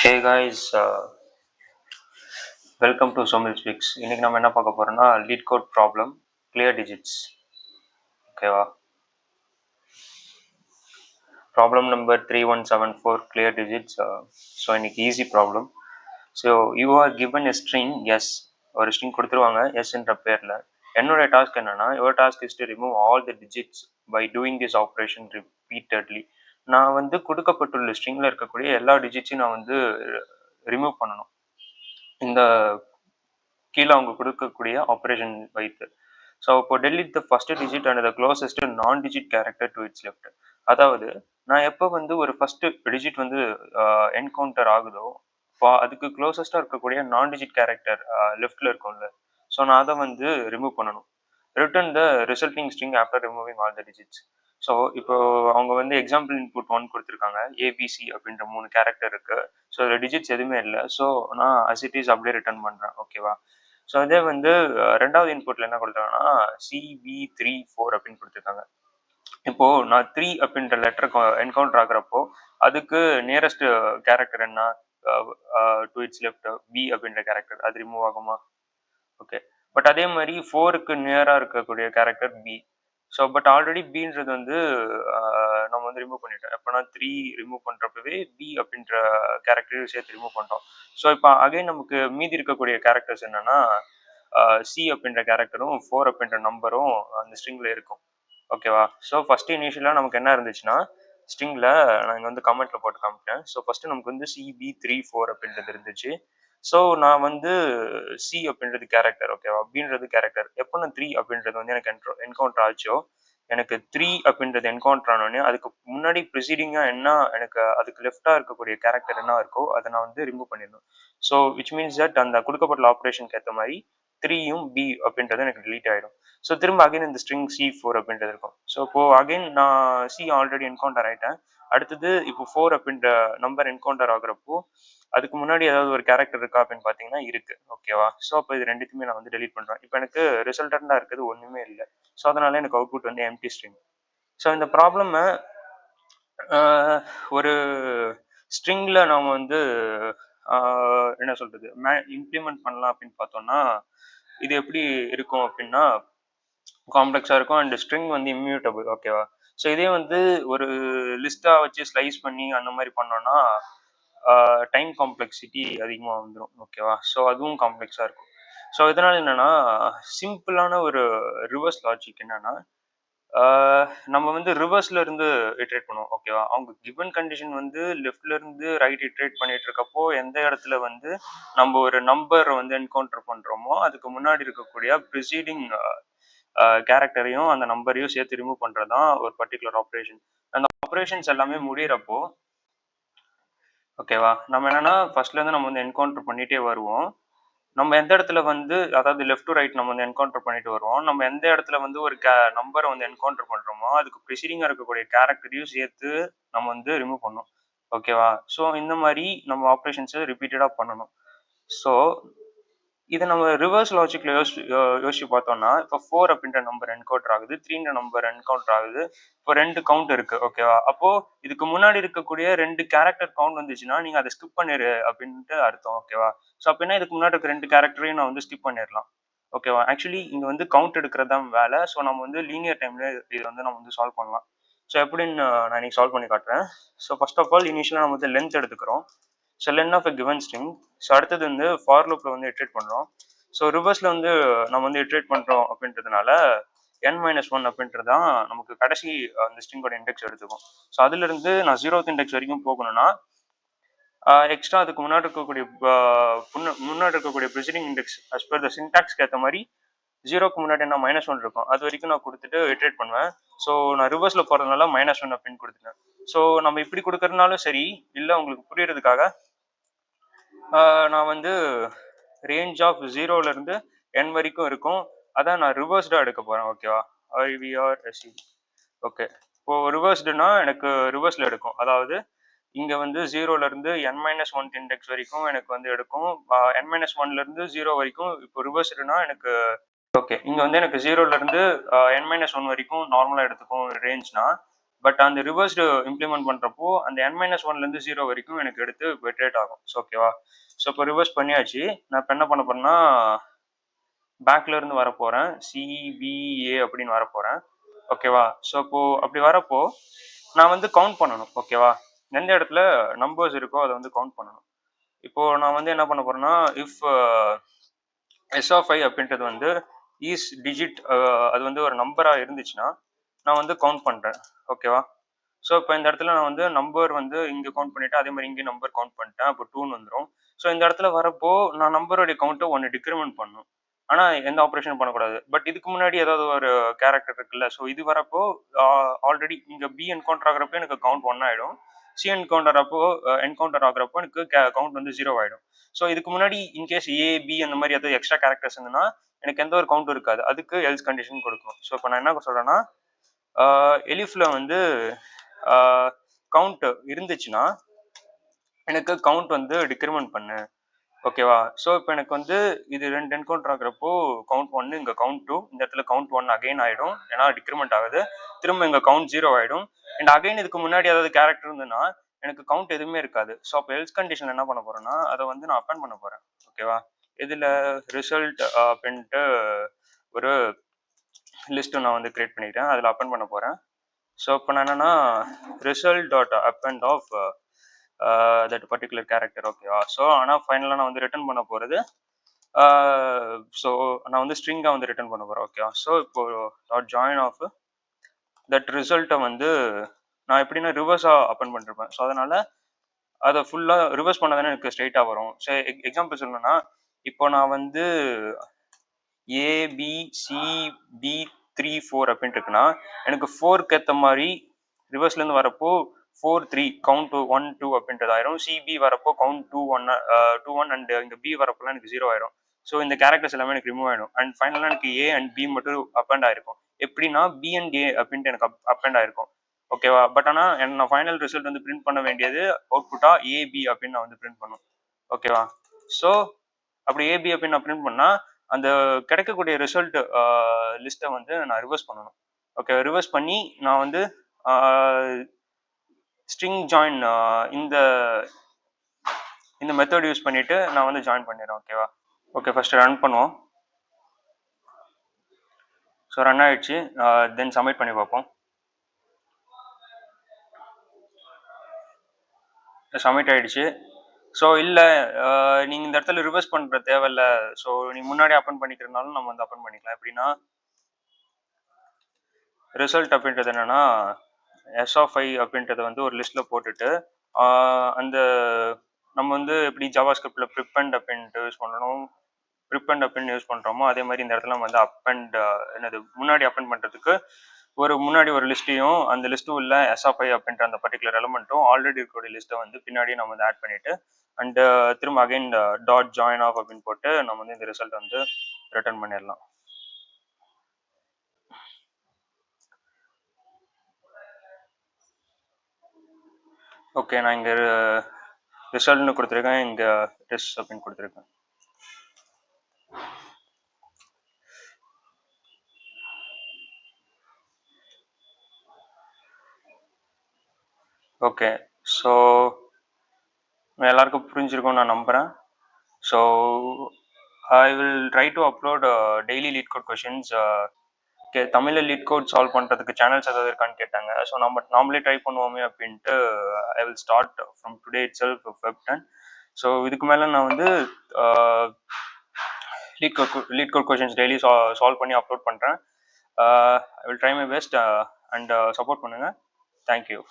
Hey guys, welcome to Somil Speaks. இன்னைக்கு நம்ம என்ன பார்க்க போறோம்னா LeetCode problem clear digits. ஓகேவா? Problem number 3174 clear digits. So இன்னைக்கு easy problem. So you are given a string S, ஒரு string கொடுத்துருவாங்க எஸ்ன்ற பேரில். என்னோட டாஸ்க் என்னன்னா, your task is to remove all the digits by doing this operation repeatedly. நான் வந்து கொடுக்கப்பட்டுள்ள ஸ்ட்ரிங்கில் இருக்கக்கூடிய எல்லா டிஜிட்ஸையும் நான் வந்து ரிமூவ் பண்ணணும் இந்த கீழே அவங்க கொடுக்கக்கூடிய ஆப்ரேஷன் வைத்து. ஸோ இப்போ delete the first digit and the closest non digit character to its left. அதாவது நான் எப்போ வந்து ஒரு ஃபர்ஸ்ட் டிஜிட் வந்து என்கவுண்டர் ஆகுதோ அதுக்கு க்ளோசஸ்டாக இருக்கக்கூடிய நான் டிஜிட் கேரக்டர் லெஃப்டில் இருக்கும்ல, ஸோ நான் அதை வந்து ரிமூவ் பண்ணணும். Return the resulting string after removing all the digits. So இப்போ அவங்க வந்து எக்ஸாம்பிள் இன்புட் 1 கொடுத்துருக்காங்க, ஏபிசி அப்படின்ற 3 கேரக்டர் இருக்கு. ஸோ இதில் டிஜிட்ஸ் எதுவுமே இல்லை. ஸோ நான் அசிட்டிஸ் அப்படியே ரிட்டர்ன் பண்ணுறேன். ஓகேவா? ஸோ அதே வந்து ரெண்டாவது இன்புட்ல என்ன கொடுத்தாங்கன்னா CB34 அப்படின்னு கொடுத்துருக்காங்க. இப்போ நான் 3 அப்படின்ற லெட்டர் என்கவுண்டர் ஆகுறப்போ அதுக்கு நியரஸ்ட் கேரக்டர் என்ன, டு இட்ஸ் லெஃப்ட் பி அப்படின்ற கேரக்டர், அது ரிமூவ் ஆகுமா? ஓகே. பட் அதே மாதிரி 4க்கு நியரா இருக்கக்கூடிய character B. So but already பின்றது வந்து நம்ம வந்து ரிமூவ் பண்ணிட்டோம். எப்போ நான் 3 ரிமூவ் பண்ணுறப்பவே பி அப்படின்ற கேரக்டரையும் சேர்த்து ரிமூவ் பண்ணிட்டோம். ஸோ இப்போ அகைன் நமக்கு மீதி இருக்கக்கூடிய கேரக்டர்ஸ் என்னன்னா சி அப்படின்ற கேரக்டரும் 4 அப்படின்ற நம்பரும் அந்த ஸ்ட்ரிங்ல இருக்கும். ஓகேவா? ஸோ ஃபர்ஸ்ட் இனிஷியலாக நமக்கு என்ன இருந்துச்சுன்னா, ஸ்ட்ரிங்ல நான் இங்கே வந்து கமெண்ட்ல போட்டு காமிக்கிறேன். ஸோ ஃபர்ஸ்ட் நமக்கு வந்து CB34 அப்படின்றது இருந்துச்சு. ஸோ நான் வந்து சி அப்படின்றது கேரக்டர், ஓகேவா, அப்படின்றது கேரக்டர். எப்போ நான் 3 அப்படின்றது வந்து எனக்கு என்கவுண்டர் ஆச்சோ, எனக்கு 3 அப்படின்றது என்கவுண்டர் ஆனோடனே அதுக்கு முன்னாடி ப்ரிசீடிங்காக என்ன எனக்கு அதுக்கு லெஃப்டாக இருக்கக்கூடிய கேரக்டர் என்ன இருக்கோ அதை நான் வந்து ரிமூவ் பண்ணிடணும். ஸோ விச் மீன்ஸ் தட் அந்த கொடுக்கப்பட்ட ஆப்ரேஷனுக்கு ஏற்ற மாதிரி 3யும் பி அப்படின்றது எனக்கு டிலீட் ஆகிடும். ஸோ திரும்ப அகைன் இந்த ஸ்ட்ரிங் C4 அப்படின்றது இருக்கும். ஸோ இப்போ அகைன் நான் சி ஆல்ரெடி என்கவுண்டர் ஆகிட்டேன். அடுத்தது இப்போ 4 அப்படின்ற நம்பர் என்கவுண்டர் ஆகுறப்போ அதுக்கு முன்னாடி ஏதாவது ஒரு கேரக்டர் இருக்கா அப்படின்னு பார்த்தீங்கன்னா இருக்கு. ஓகேவா? ஸோ அப்போ இது ரெண்டுத்தையுமே நான் வந்து டெலீட் பண்ணுறேன். இப்போ எனக்கு ரிசல்டண்டாக இருக்கிறது ஒன்றுமே இல்லை. ஸோ அதனால எனக்கு அவுட்புட் வந்து எம்டி ஸ்ட்ரிங். ஸோ இந்த ப்ராப்ளமை ஒரு ஸ்ட்ரிங்ல நம்ம வந்து என்ன சொல்றது இம்ப்ளிமெண்ட் பண்ணலாம் அப்படின்னு பார்த்தோம்னா இது எப்படி இருக்கும் அப்படின்னா காம்ப்ளெக்ஸாக இருக்கும் அண்ட் ஸ்ட்ரிங் வந்து இம்மியூட்டபிள். ஓகேவா? ஸோ இதே வந்து ஒரு லிஸ்ட்டாக வச்சு ஸ்லைஸ் பண்ணி அந்த மாதிரி பண்ணோம்னா டைம் காம்ப்ளெக்சிட்டி அதிகமாக வந்துடும். ஓகேவா? ஸோ அதுவும் காம்ப்ளெக்ஸாக இருக்கும். ஸோ இதனால் என்னென்னா சிம்பிளான ஒரு ரிவர்ஸ் லாஜிக் என்னென்னா, நம்ம வந்து ரிவர்ஸ்ல இருந்து இட்ரேட் பண்ணுவோம். ஓகேவா? அவங்க கிவன் கண்டிஷன் வந்து லெஃப்ட்ல இருந்து ரைட் இட்ரேட் பண்ணிட்டு இருக்கப்போ எந்த இடத்துல வந்து நம்ம ஒரு நம்பர் வந்து என்கவுண்டர் பண்றோமோ அதுக்கு முன்னாடி இருக்கக்கூடிய ப்ரிசீடிங் கேரக்டரையும் அந்த நம்பரையும் சேர்த்து ரிமூவ் பண்றதுதான் ஒரு பர்டிகுலர் ஆப்ரேஷன். அந்த ஆப்ரேஷன்ஸ் எல்லாமே முடியறப்போ ஓகேவா, நம்ம என்னன்னா ஃபர்ஸ்ட்ல இருந்து நம்ம வந்து என்கவுண்டர் பண்ணிட்டே வருவோம். நம்ம எந்த இடத்துல வந்து அதாவது லெஃப்ட் டு ரைட் நம்ம வந்து என்கவுண்டர் பண்ணிட்டு வருவோம். நம்ம எந்த இடத்துல வந்து ஒரு நம்பரை வந்து என்கவுண்டர் பண்றோமோ அதுக்கு ப்ரிசீடிங்கா இருக்கக்கூடிய கேரக்டரையும் சேர்த்து நம்ம வந்து ரிமூவ் பண்ணணும். ஓகேவா? ஸோ இந்த மாதிரி நம்ம ஆப்ரேஷன்ஸை ரிப்பீட்டடா பண்ணணும். ஸோ இதை நம்ம ரிவர்ஸ் லாஜிக்ல யோசிச்சு பார்த்தோம்னா, இப்போ 4 அப்படின்ற நம்பர் என்கவுண்டர் ஆகுது, 3ன்ற நம்பர் என்கவுண்டர் ஆகுது. இப்போ 2 கவுண்ட் இருக்கு. ஓகேவா? அப்போ இதுக்கு முன்னாடி இருக்கக்கூடிய 2 கேரக்டர் கவுண்ட் வந்துச்சுன்னா நீங்க அதை ஸ்கிப் பண்ணிரு அப்படின்ட்டு அர்த்தம். ஓகேவா? ஸோ அப்படின்னா இதுக்கு முன்னாடி இருக்க 2 கேரக்டரையும் நான் வந்து ஸ்கிப் பண்ணிடலாம். ஓகேவா? ஆக்சுவலி இங்க வந்து கவுண்ட் எடுக்கிறது தான் வேலை. ஸோ நம்ம வந்து லீனியர் டைம்ல இதை வந்து நம்ம வந்து சால்வ் பண்ணலாம். ஸோ எப்படின்னு நான் இன்னைக்கு சால்வ் பண்ணி காட்டுறேன். ஸோ ஃபர்ஸ்ட் ஆஃப் ஆல் இனிஷியலாக நம்ம வந்து லென்த் எடுத்துக்கிறோம். So len of a given string. So அடுத்தது வந்து ஃபார் லூப்ல வந்து இட்ரேட் பண்றோம். ஸோ ரிவர்ஸ்ல வந்து நம்ம வந்து இட்ரேட் பண்றோம் அப்படின்றதுனால n-1 அப்படின்றதான் நமக்கு கடைசி அந்த ஸ்ட்ரிங்கோட இண்டெக்ஸ் எடுத்துக்கும். ஸோ அதுல இருந்து நான் 0th இண்டெக்ஸ் வரைக்கும் போகணும்னா எக்ஸ்ட்ரா அதுக்கு முன்னாடி இருக்கக்கூடிய preceding index as per the சின்டாக்ஸ்க்கு ஏற்ற மாதிரி 0க்கு முன்னாடி என்ன -1 இருக்கும் அது வரைக்கும் நான் கொடுத்துட்டு இட்ரேட் பண்ணுவேன். ஸோ நான் ரிவர்ஸ்ல போறதுனால -1 அப்படின்னு கொடுத்துட்டேன். ஸோ நம்ம இப்படி கொடுக்கறதுனாலும் சரி, இல்லை உங்களுக்கு புரியறதுக்காக நான் வந்து ரேஞ்ச் ஆஃப் 0ல இருந்து n வரைக்கும் இருக்கும், அதான் நான் ரிவர்ஸ்டா எடுக்க போறேன். ஓகேவா? IVRSE. ஓகே. இப்போ ரிவர்ஸ்டுனா எனக்கு ரிவர்ஸ்ல எடுக்கும். அதாவது இங்க வந்து 0ல இருந்து n-1 இண்டெக்ஸ் வரைக்கும் எனக்கு வந்து எடுக்கும். n-1ல இருந்து 0 வரைக்கும். இப்போ ரிவர்ஸ்டுனா எனக்கு ஓகே, இங்க வந்து எனக்கு 0ல இருந்து n-1 வரைக்கும் நார்மலா எடுத்துக்கும் ரேஞ்ச்னா, பட் அந்த ரிவர்ஸ்டு இம்ப்ளிமெண்ட் பண்ணுறப்போ அந்த n-1லேருந்து 0 வரைக்கும் எனக்கு எடுத்து வெட்ரேட் ஆகும். ஸோ ஓகேவா. ஸோ இப்போ ரிவர்ஸ் பண்ணியாச்சு. நான் இப்போ என்ன பண்ண போறேன்னா பேக்ல இருந்து வர போகிறேன், CBA அப்படின்னு வர போகிறேன். ஓகேவா. ஸோ இப்போ அப்படி வரப்போ நான் வந்து கவுண்ட் பண்ணணும். ஓகேவா. எந்த இடத்துல நம்பர்ஸ் இருக்கோ அதை வந்து கவுண்ட் பண்ணணும். இப்போ நான் வந்து என்ன பண்ண போறேன்னா இஃப் எஸ் ஆஃப் ஐ அப்படின்றது வந்து ஈஸ் டிஜிட், அது வந்து ஒரு நம்பராக இருந்துச்சுன்னா நான் வந்து கவுண்ட் பண்ணுறேன். ஓகேவா. ஸோ இப்போ இந்த இடத்துல நான் வந்து நம்பர் வந்து இங்கே கவுண்ட் பண்ணிவிட்டு அதே மாதிரி இங்கே நம்பர் கவுண்ட் பண்ணிட்டேன். அப்போ 2ன்னு வந்துடும். ஸோ இந்த இடத்துல வரப்போ நான் நம்பருடைய கவுண்ட்டை 1 டிக்ரிமெண்ட் பண்ணணும். ஆனால் எந்த ஆப்ரேஷன் பண்ணக்கூடாது. பட் இதுக்கு முன்னாடி ஏதாவது ஒரு கேரக்டர் இருக்குல்ல, ஸோ இது வரப்போ ஆல்ரெடி இங்கே பி என்கவுண்டர் ஆகிறப்போ எனக்கு கவுண்ட் 1 ஆகிடும். சி என்கவுண்டர் ஆகிறப்போ எனக்கு கவுண்ட் வந்து 0 ஆகிடும். ஸோ இதுக்கு முன்னாடி இன்கேஸ் ஏ பி அந்த மாதிரி ஏதாவது எக்ஸ்ட்ரா கேரக்டர்ஸ் இருந்ததுன்னா எனக்கு எந்த ஒரு கவுண்ட் இருக்காது. அதுக்கு எல்ஸ் கண்டிஷன் கொடுக்கணும். ஸோ இப்போ நான் என்ன சொல்கிறேன்னா எலிஃப்ல வந்து கவுண்ட் இருந்துச்சுன்னா எனக்கு கவுண்ட் வந்து டிக்ரிமெண்ட் பண்ணு. ஓகேவா. ஸோ இப்போ எனக்கு வந்து இது 2 என்கவுண்டர் ஆகிறப்போ கவுண்ட் 1, இங்கே கவுண்ட் 2, இந்த இடத்துல கவுண்ட் 1 அகைன் ஆகிடும், ஏன்னா டிக்ரிமெண்ட் ஆகுது. திரும்ப இங்கே கவுண்ட் 0 ஆகிடும். அண்ட் அகைன் இதுக்கு முன்னாடி ஏதாவது கேரக்டர் இருந்ததுன்னா எனக்கு கவுண்ட் எதுவுமே இருக்காது. ஸோ அப்போ எல்ஸ் கண்டிஷன் என்ன பண்ண போறேன்னா அதை வந்து நான் அப்பெண்ட் பண்ண போறேன். ஓகேவா. இதில் ரிசல்ட் அப்படின்ட்டு ஒரு லிஸ்ட் நான் வந்து கிரியேட் பண்ணிட்டேன், அதில் அப்பெண்ட் பண்ண போறேன். ஸோ இப்போ நான் என்னன்னா result dot append of that particular character. ஓகேவா. ஸோ ஆனால் ஃபைனலாக நான் வந்து ரிட்டர்ன் பண்ண போகிறது ஸோ நான் வந்து ஸ்ட்ரிங்காக வந்து ரிட்டர்ன் பண்ண போகிறேன். ஓகேவா. ஸோ இப்போ டாட் ஜாயின் ஆஃப் தட் ரிசல்ட்டை வந்து நான் எப்படின்னா ரிவர்ஸாக அப்பெண்ட் பண்ணிருப்பேன். ஸோ அதனால அதை ஃபுல்லாக ரிவர்ஸ் பண்ணாதானே எனக்கு ஸ்ட்ரைட்டாக வரும். ஸோ எக்ஸாம்பிள் சொல்லணும்னா இப்போ நான் வந்து ABCB34 அப்படின்ட்டு இருக்குன்னா எனக்கு 4க்கு ஏற்ற மாதிரி ரிவர்ஸ்லேருந்து வரப்போ 4 3 கவுண்ட் 1 2 அப்படின்றது ஆயிரும். சிபி வரப்போ கவுண்ட் 2 1 அண்ட் இங்கே பி வரப்போலாம் எனக்கு 0 ஆயிரும். ஸோ இந்த கேரக்டர்ஸ் எல்லாமே எனக்கு ரிமூவ் ஆயிடும். அண்ட் ஃபைனலாக எனக்கு ஏ அண்ட் பி மட்டும் அப்பெண்ட் ஆயிருக்கும். எப்படின்னா பி அண்ட் ஏ அப்படின்ட்டு எனக்கு அப்பெண்ட் ஆயிருக்கும். ஓகேவா. பட் ஆனால் நான் ஃபைனல் ரிசல்ட் வந்து பிரிண்ட் பண்ண வேண்டியது அவுட்புட்டா ஏபி அப்படின்னு நான் வந்து பிரிண்ட் பண்ணும். ஓகேவா. ஸோ அப்படி ஏபி அப்படின்னு நான் பிரிண்ட் பண்ணா அந்த கிடைக்கக்கூடிய ரிசல்ட் லிஸ்ட்டை வந்து நான் ரிவர்ஸ் பண்ணணும். ஓகே. ரிவர்ஸ் பண்ணி நான் வந்து ஸ்ட்ரிங் ஜாயின் இந்த மெத்தட் யூஸ் பண்ணிட்டு நான் வந்து ஜாயின் பண்ணிடுறேன். ஓகேவா. ஓகே. ஃபர்ஸ்ட் ரன் பண்ணுவோம். ஸோ ரன் ஆயிடுச்சு. தென் சப்மிட் பண்ணி பார்ப்போம். சப்மிட் ஆயிடுச்சு. ஸோ இல்லை நீங்கள் இந்த இடத்துல ரிவர்ஸ் பண்ணுற தேவையில்ல, ஸோ நீங்கள் முன்னாடி அப்பன் பண்ணிக்கிறதுனாலும் நம்ம வந்து அப்பன் பண்ணிக்கலாம். எப்படின்னா ரிசல்ட் அப்படின்றது என்னன்னா எஸ் ஆஃப் ஐ அப்படின்றத வந்து ஒரு லிஸ்ட்ல போட்டுட்டு அந்த நம்ம வந்து எப்படி ஜாவா ஸ்கிரிப்ட்ல ப்ரிப்பெண்ட் அப்படின்ட்டு யூஸ் பண்ணணும், ப்ரிப்பெண்ட் அப்படின்னு யூஸ் பண்ணுறோமோ அதே மாதிரி இந்த இடத்துல நம்ம வந்து அப்பெண்ட் என்னது முன்னாடி அப்பெண்ட் பண்ணுறதுக்கு முன்னாடி ஒரு லிஸ்ட்டையும் அந்த லிஸ்ட்டும் இல்லை எஸ் ஆஃப் ஐ அப்படின்ற அந்த பர்டிகுலர் எலமெண்ட்டும் ஆல்ரெடி இருக்கக்கூடிய லிஸ்ட்டை வந்து பின்னாடி நம்ம வந்து ஆட் பண்ணிட்டு அண்ட் திரும்ப அகைன் டாட் ஜாயின் ஆஃப் அப்படின்னு போட்டு நம்ம வந்து இந்த ரிசல்ட் வந்து ரிட்டர்ன் பண்ணிடலாம். ஓகே. நான் இங்கே ரிசல்ட்னு கொடுத்துருக்கேன், இங்கே டெஸ்ட் அப்படின்னு கொடுத்துருக்கேன். ஓகே. ஸோ எல்லாருக்கும் புரிஞ்சிருக்கும்னு நான் நம்புகிறேன். So I will try to upload daily LeetCode questions. Okay. தமிழில் லீட் கோட் சால்வ் பண்ணுறதுக்கு சேனல்ஸ் ஏதாவது இருக்கான்னு கேட்டாங்க. ஸோ நம்ம நாமளே ட்ரை பண்ணுவோமே அப்படின்ட்டு I will start from today itself web 10. So இதுக்கு மேலே நான் வந்து LeetCode questions daily solve பண்ணி அப்லோட் பண்ணுறேன். I will try my best and support பண்ணுங்கள். தேங்க்யூ.